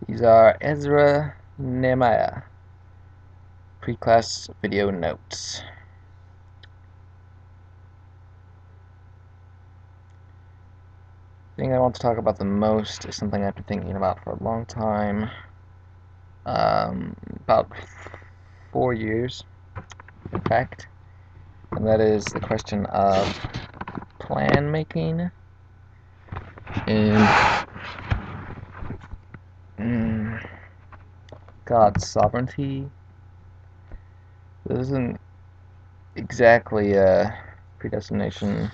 These are Ezra and Nehemiah pre-class video notes. The thing I want to talk about the most is something I've been thinking about for a long time. About 4 years, in fact. And that is the question of plan making and God's sovereignty. This isn't exactly a predestination,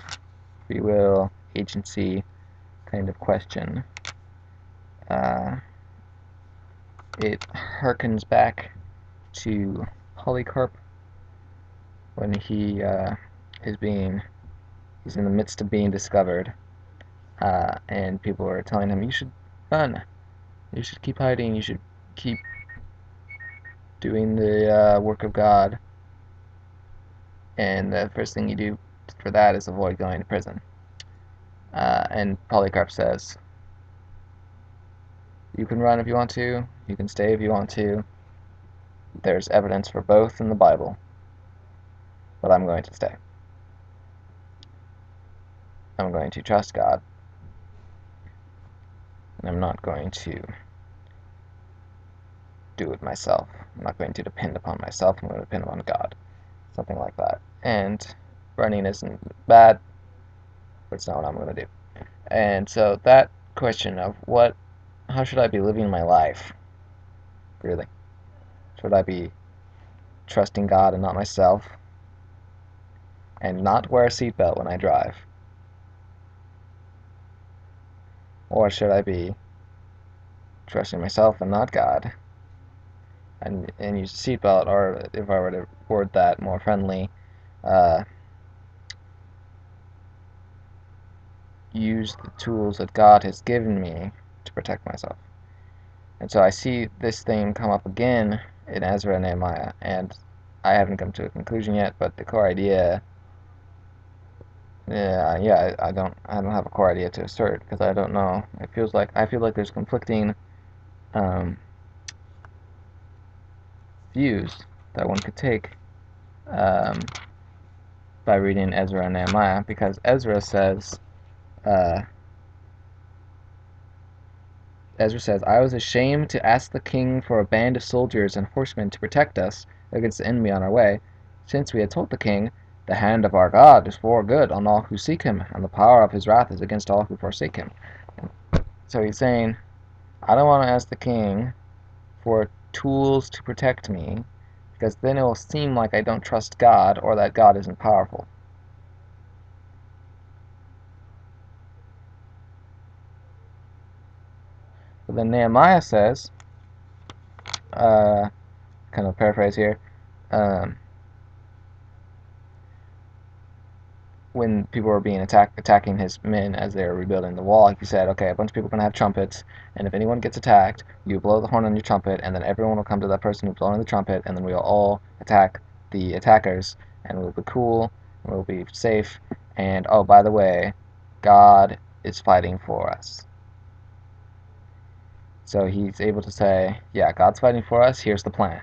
free will, agency kind of question. It harkens back to Polycarp when he's in the midst of being discovered, and people are telling him, you should run, you should keep hiding, you should keep doing the work of God, and the first thing you do for that is avoid going to prison. And Polycarp says, you can run if you want to, you can stay if you want to, there's evidence for both in the Bible, but I'm going to stay. I'm going to trust God, and I'm not going to do it myself. I'm not going to depend upon myself, I'm going to depend upon God. Something like that. And running isn't bad, but it's not what I'm going to do. And so that question of how should I be living my life? Really? Should I be trusting God and not myself? And not wear a seatbelt when I drive? Or should I be trusting myself and not God? And use a seatbelt, or if I were to word that more friendly, use the tools that God has given me to protect myself. And so I see this theme come up again in Ezra and Nehemiah, and I haven't come to a conclusion yet, but the core idea, I don't have a core idea to assert, because I don't know. I feel like there's conflicting views that one could take by reading Ezra and Nehemiah, because Ezra says, I was ashamed to ask the king for a band of soldiers and horsemen to protect us against the enemy on our way, since we had told the king, the hand of our God is for good on all who seek him, and the power of his wrath is against all who forsake him. So he's saying, I don't want to ask the king for tools to protect me, because then it will seem like I don't trust God, or that God isn't powerful. But then Nehemiah says, kind of paraphrase here, when people were being attacking his men as they were rebuilding the wall, he said, okay, a bunch of people are going to have trumpets, and if anyone gets attacked, you blow the horn on your trumpet, and then everyone will come to that person who's blowing the trumpet, and then we'll all attack the attackers, and we'll be cool, and we'll be safe, and oh, by the way, God is fighting for us. So he's able to say, yeah, God's fighting for us, here's the plan.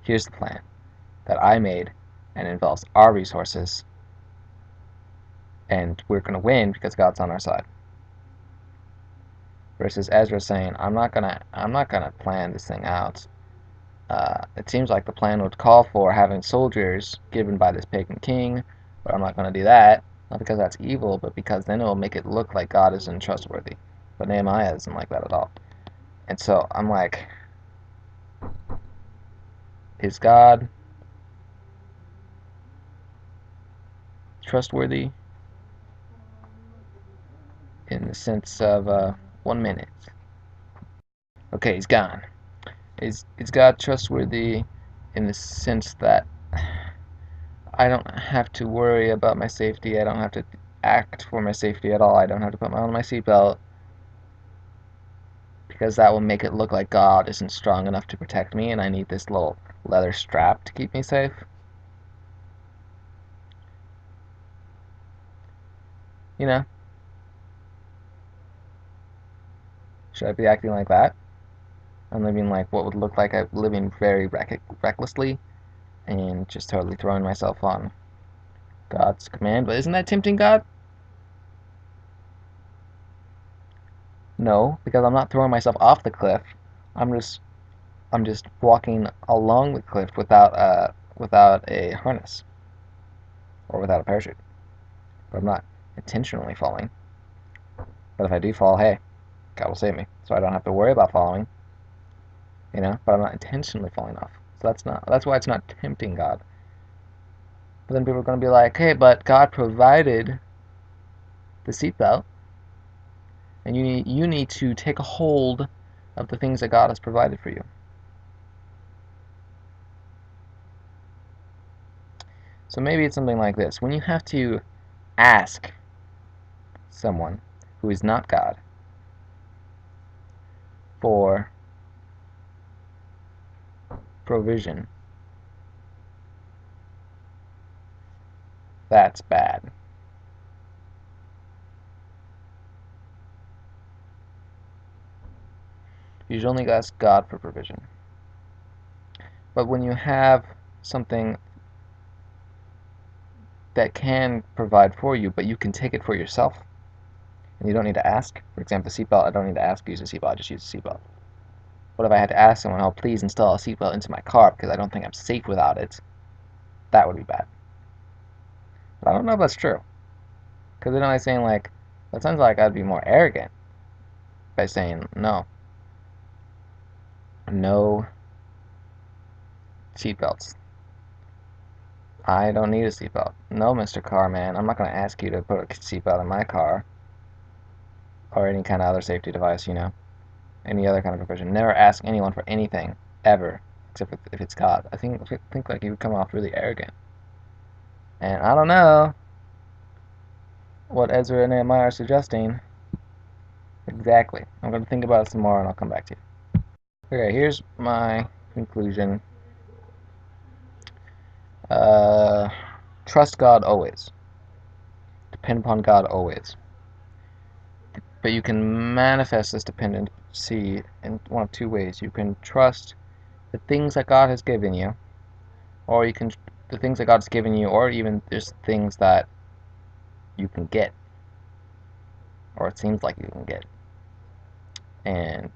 Here's the plan that I made, and it involves our resources, and we're going to win because God's on our side. Versus Ezra saying, I'm not gonna plan this thing out. It seems like the plan would call for having soldiers given by this pagan king, but I'm not gonna do that. Not because that's evil, but because then it will make it look like God isn't trustworthy. But Nehemiah isn't like that at all. And so I'm like, is God trustworthy? In the sense of 1 minute. Okay, he's gone. Is God trustworthy in the sense that I don't have to worry about my safety, I don't have to act for my safety at all, I don't have to put on my seatbelt, because that will make it look like God isn't strong enough to protect me and I need this little leather strap to keep me safe? You know? Should I be acting like that? I'm living like what would look like I'm living very recklessly and just totally throwing myself on God's command. But isn't that tempting God? No, because I'm not throwing myself off the cliff. I'm just I'm just walking along the cliff without a harness or without a parachute. But I'm not intentionally falling. But if I do fall, hey, God will save me, so I don't have to worry about falling. But I'm not intentionally falling off. So that's why it's not tempting God. But then people are going to be like, hey, but God provided the seatbelt, and you need to take a hold of the things that God has provided for you. So maybe it's something like this. When you have to ask someone who is not God for provision, that's bad. You should only ask God for provision. But when you have something that can provide for you, but you can take it for yourself, and you don't need to ask. For example, the seatbelt, I don't need to ask to use a seatbelt, I just use a seatbelt. What if I had to ask someone, oh, please install a seatbelt into my car because I don't think I'm safe without it? That would be bad. But I don't know if that's true. Because then I'm saying, like, that sounds like I'd be more arrogant by saying, no seatbelts. I don't need a seatbelt. No, Mr. Carman, I'm not going to ask you to put a seatbelt in my car or any kind of other safety device, any other kind of provision. Never ask anyone for anything, ever, except if it's God. I think like you would come off really arrogant. And I don't know what Ezra and Nehemiah are suggesting exactly. I'm going to think about it some more and I'll come back to you. Okay, here's my conclusion. Uh, Trust God always. Depend upon God always. But you can manifest this dependency in one of two ways. You can trust the things that God has given you, or the things that God's given you, or even just things that you can get, or it seems like you can get, and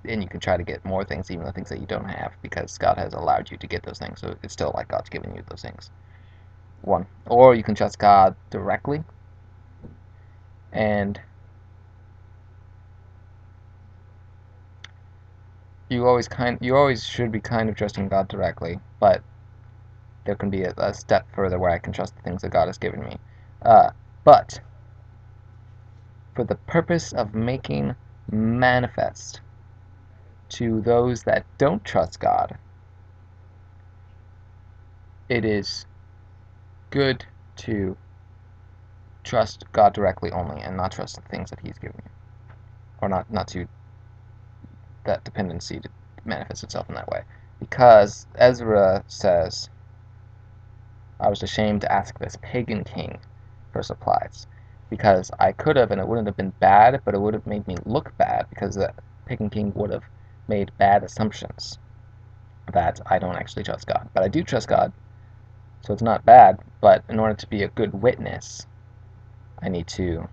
you can try to get more things, even the things that you don't have, because God has allowed you to get those things. So it's still like God's given you those things. One, or you can trust God directly, and you always should be kind of trusting God directly, but there can be a step further where I can trust the things that God has given me. But for the purpose of making manifest to those that don't trust God, it is good to trust God directly only and not trust the things that He's given you, or not to that dependency to manifest itself in that way. Because Ezra says, I was ashamed to ask this pagan king for supplies, because I could have, and it wouldn't have been bad, but it would have made me look bad, because the pagan king would have made bad assumptions that I don't actually trust God. But I do trust God, so it's not bad, but in order to be a good witness, I need to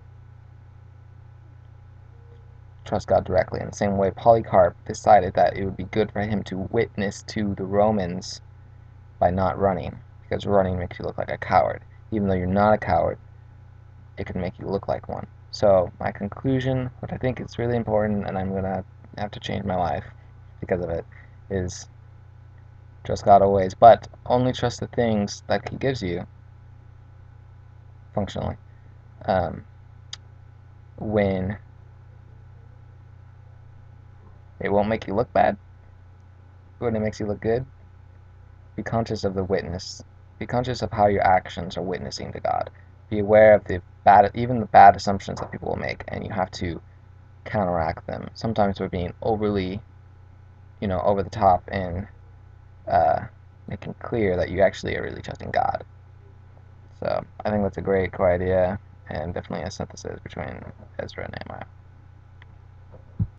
trust God directly. In the same way, Polycarp decided that it would be good for him to witness to the Romans by not running, because running makes you look like a coward. Even though you're not a coward, it can make you look like one. So my conclusion, what I think is really important, and I'm going to have to change my life because of it, is trust God always, but only trust the things that He gives you functionally. When it won't make you look bad, when it makes you look good, be conscious of the witness. Be conscious of how your actions are witnessing to God. Be aware of even the bad assumptions that people will make, and you have to counteract them. Sometimes we're being overly, over the top and making clear that you actually are really trusting God. So I think that's a great idea, and definitely a synthesis between Ezra and Nehemiah.